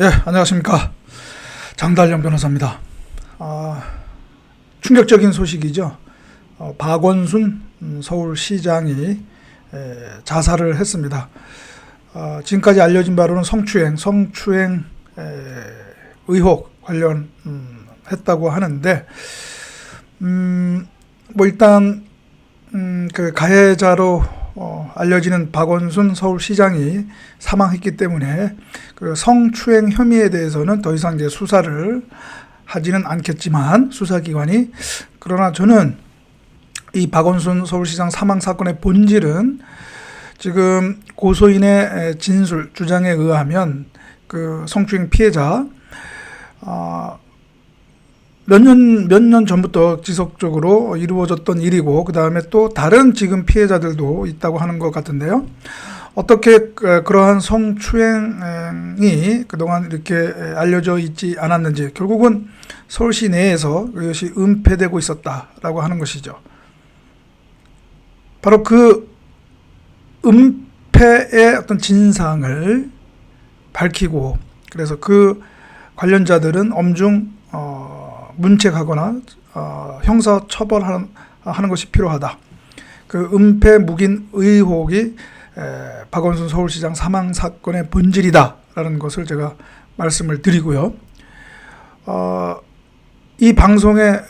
예, 안녕하십니까. 장달령 변호사입니다. 충격적인 소식이죠. 박원순 서울시장이 자살을 했습니다. 지금까지 알려진 바로는 성추행 의혹 관련했다고 하는데, 일단 그 가해자로 알려지는 박원순 서울시장이 사망했기 때문에 그 성추행 혐의에 대해서는 더 이상 이제 수사를 하지는 않겠지만, 수사기관이, 그러나 저는 이 박원순 서울시장 사망 사건의 본질은 지금 고소인의 진술 주장에 의하면 그 성추행 피해자 몇 년 전부터 지속적으로 이루어졌던 일이고, 그 다음에 또 다른 지금 피해자들도 있다고 하는 것 같은데요. 어떻게 그러한 성추행이 그동안 이렇게 알려져 있지 않았는지, 결국은 서울시 내에서 이것이 은폐되고 있었다라고 하는 것이죠. 바로 그 은폐의 어떤 진상을 밝히고, 그래서 그 관련자들은 엄중 문책하거나 형사 처벌하는 것이 필요하다. 그 은폐 묵인 의혹이 박원순 서울시장 사망 사건의 본질이다라는 것을 제가 말씀을 드리고요. 이 방송의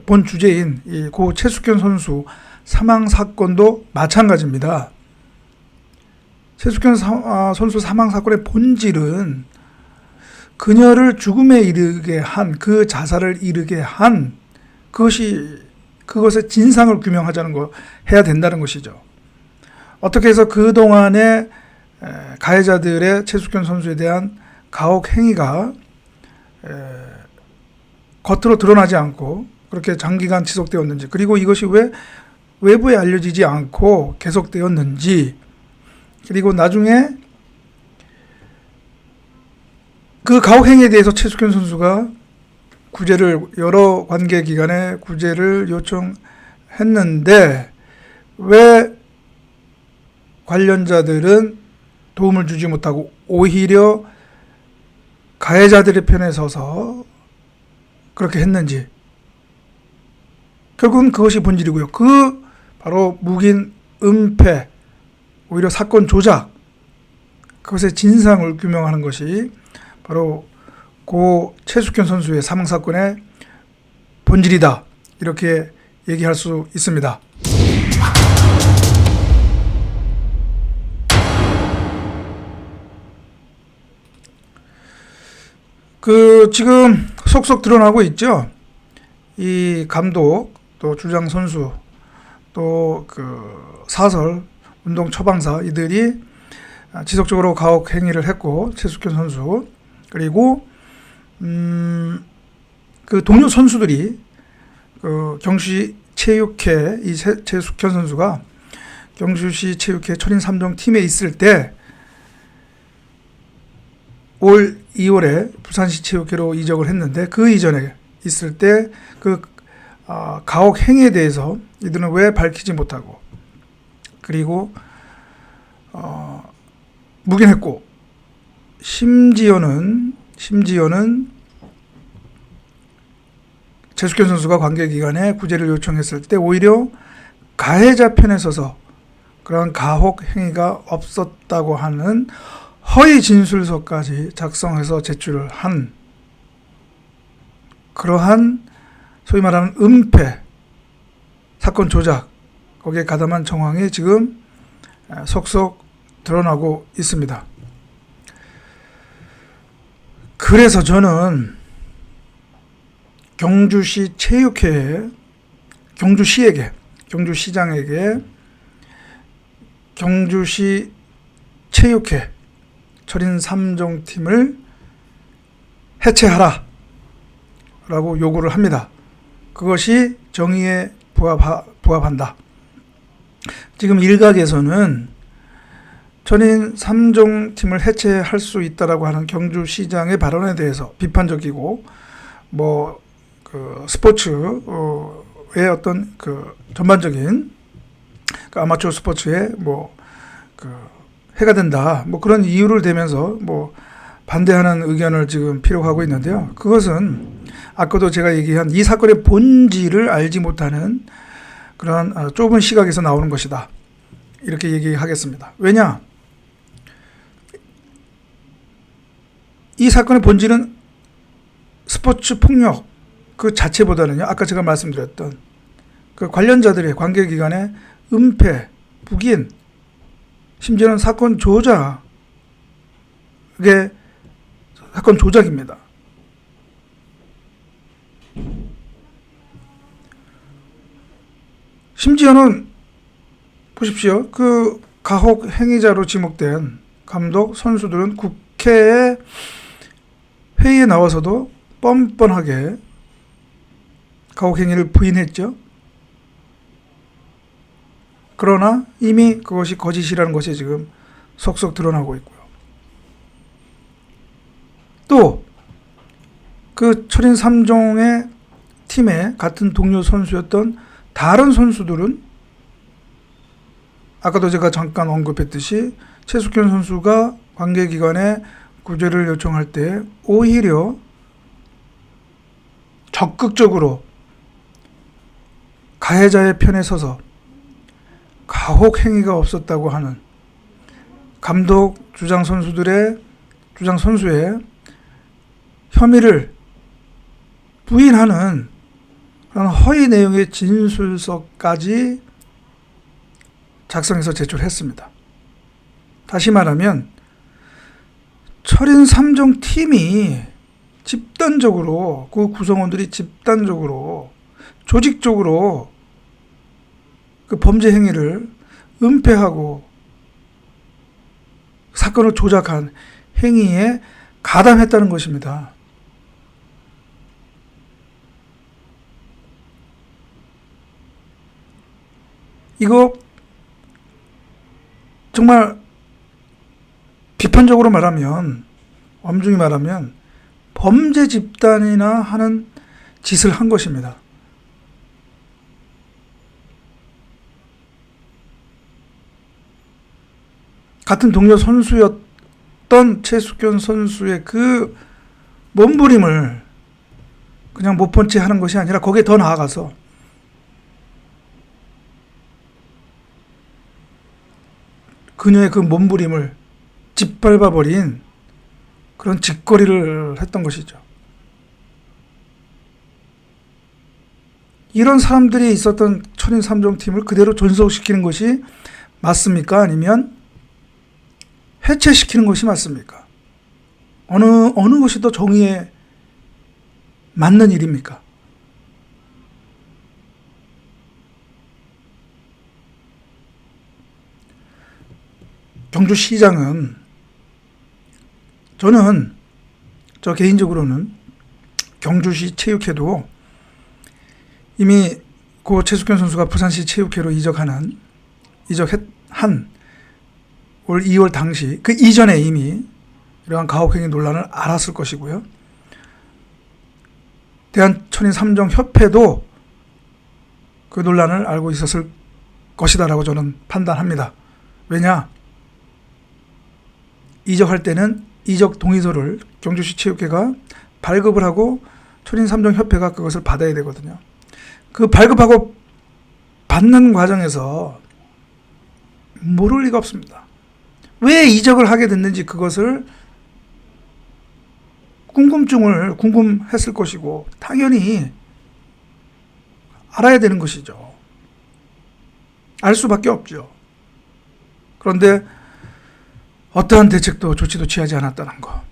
본 주제인 이 고 최숙현 선수 사망 사건도 마찬가지입니다. 최숙현 선수 사망 사건의 본질은 그녀를 죽음에 이르게 한, 그 자살을 이르게 한 그것의 진상을 규명하자는 거, 해야 된다는 것이죠. 어떻게 해서 그동안의 가해자들의 최숙현 선수에 대한 가혹 행위가 겉으로 드러나지 않고 그렇게 장기간 지속되었는지, 그리고 이것이 왜 외부에 알려지지 않고 계속되었는지, 그리고 나중에 그 가혹행위에 대해서 최숙현 선수가 여러 관계기관에 구제를 요청했는데 왜 관련자들은 도움을 주지 못하고 오히려 가해자들의 편에 서서 그렇게 했는지, 결국은 그것이 본질이고요. 바로 묵인, 은폐, 오히려 사건 조작, 그것의 진상을 규명하는 것이 바로 고 최숙현 선수의 사망 사건의 본질이다, 이렇게 얘기할 수 있습니다. 지금 속속 드러나고 있죠. 이 감독, 또 주장 선수, 또 사설 운동 처방사, 이들이 지속적으로 가혹 행위를 했고, 최숙현 선수, 그리고 그 동료 선수들이 경주시 체육회, 이 최숙현 선수가 경주시 체육회 철인 3종 팀에 있을 때 올 2월에 부산시 체육회로 이적을 했는데, 그 이전에 있을 때 가혹 행위에 대해서 이들은 왜 밝히지 못하고, 그리고 묵인했고, 심지어는 최숙현 선수가 관계기관에 구제를 요청했을 때 오히려 가해자 편에 서서 그런 가혹 행위가 없었다고 하는 허위 진술서까지 작성해서 제출을 한, 그러한 소위 말하는 은폐, 사건 조작, 거기에 가담한 정황이 지금 속속 드러나고 있습니다. 그래서 저는 경주시 체육회에, 경주시장에게 경주시 체육회 철인 3종 팀을 해체하라 라고 요구를 합니다. 그것이 정의에 부합한다. 지금 일각에서는 철인 3종 팀을 해체할 수 있다라고 하는 경주시장의 발언에 대해서 비판적이고, 스포츠의 어떤 전반적인 아마추어 스포츠에 해가 된다, 그런 이유를 대면서 반대하는 의견을 지금 피력하고 있는데요. 그것은 아까도 제가 얘기한 이 사건의 본질을 알지 못하는 그런 좁은 시각에서 나오는 것이다. 이렇게 얘기하겠습니다. 왜냐? 이 사건의 본질은 스포츠 폭력 그 자체보다는요, 아까 제가 말씀드렸던 그 관련자들의 관계기관의 은폐, 북인, 심지어는 사건 조작입니다. 심지어는 보십시오. 그 가혹 행위자로 지목된 감독, 선수들은 국회에 회의에 나와서도 뻔뻔하게 가혹 행위를 부인했죠. 그러나 이미 그것이 거짓이라는 것이 지금 속속 드러나고 있고요. 또 그 철인 3종의 팀의 같은 동료 선수였던 다른 선수들은 아까도 제가 잠깐 언급했듯이 최숙현 선수가 관계기관에 구제를 요청할 때 오히려 적극적으로 가해자의 편에 서서 가혹 행위가 없었다고 하는 감독, 주장 선수의 혐의를 부인하는 그런 허위 내용의 진술서까지 작성해서 제출했습니다. 다시 말하면 철인 3종 팀이 집단적으로, 그 구성원들이 집단적으로 조직적으로 그 범죄 행위를 은폐하고 사건을 조작한 행위에 가담했다는 것입니다. 이거 정말 비판적으로 말하면, 엄중히 말하면 범죄 집단이나 하는 짓을 한 것입니다. 같은 동료 선수였던 최숙현 선수의 그 몸부림을 그냥 못 본 채 하는 것이 아니라 거기에 더 나아가서 그녀의 그 몸부림을 짓밟아버린 그런 짓거리를 했던 것이죠. 이런 사람들이 있었던 철인 3종 팀을 그대로 존속시키는 것이 맞습니까? 아니면 해체시키는 것이 맞습니까? 어느 것이 더 정의에 맞는 일입니까? 경주시장은 저 개인적으로는 경주시 체육회도 이미 고 최숙현 선수가 부산시 체육회로 이적한 올 2월 당시 그 이전에 이미 이러한 가혹행위 논란을 알았을 것이고요. 대한철인 3종 협회도 그 논란을 알고 있었을 것이다라고 저는 판단합니다. 왜냐? 이적할 때는 이적 동의서를 경주시 체육회가 발급을 하고 철인 3종 협회가 그것을 받아야 되거든요. 그 발급하고 받는 과정에서 모를 리가 없습니다. 왜 이적을 하게 됐는지 그것을 궁금했을 것이고 당연히 알아야 되는 것이죠. 알 수밖에 없죠. 그런데 어떠한 대책도 조치도 취하지 않았다는 거.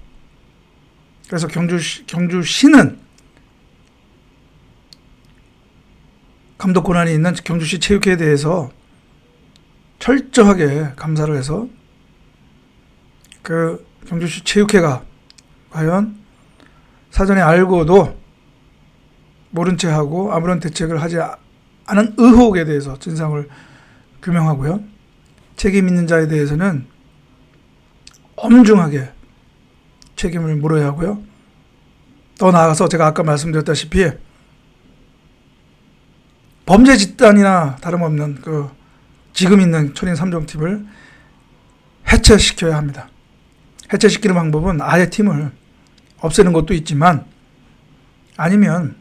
그래서 경주시는 감독 권한이 있는 경주시 체육회에 대해서 철저하게 감사를 해서 그 경주시 체육회가 과연 사전에 알고도 모른 채 하고 아무런 대책을 하지 않은 의혹에 대해서 진상을 규명하고요. 책임 있는 자에 대해서는 엄중하게 책임을 물어야 하고요. 더 나아가서 제가 아까 말씀드렸다시피 범죄 집단이나 다름없는 그 지금 있는 철인 3종 팀을 해체시켜야 합니다. 해체시키는 방법은 아예 팀을 없애는 것도 있지만, 아니면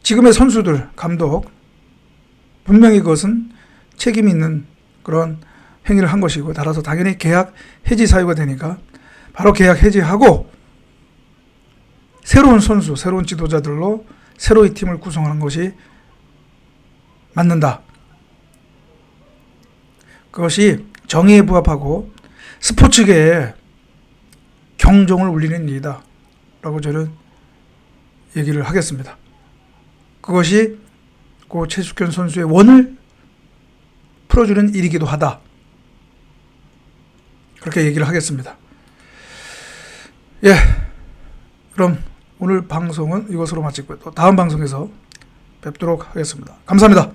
지금의 선수들, 감독, 분명히 그것은 책임 있는 그런 행위를 한 것이고, 따라서 당연히 계약 해지 사유가 되니까 바로 계약 해지하고 새로운 선수, 새로운 지도자들로 새로이 팀을 구성하는 것이 맞는다. 그것이 정의에 부합하고 스포츠계에 경종을 울리는 일이다 라고 저는 얘기를 하겠습니다. 그것이 고 최숙현 선수의 원을 풀어주는 일이기도 하다, 그렇게 얘기를 하겠습니다. 예, 그럼 오늘 방송은 이것으로 마치고 또 다음 방송에서 뵙도록 하겠습니다. 감사합니다.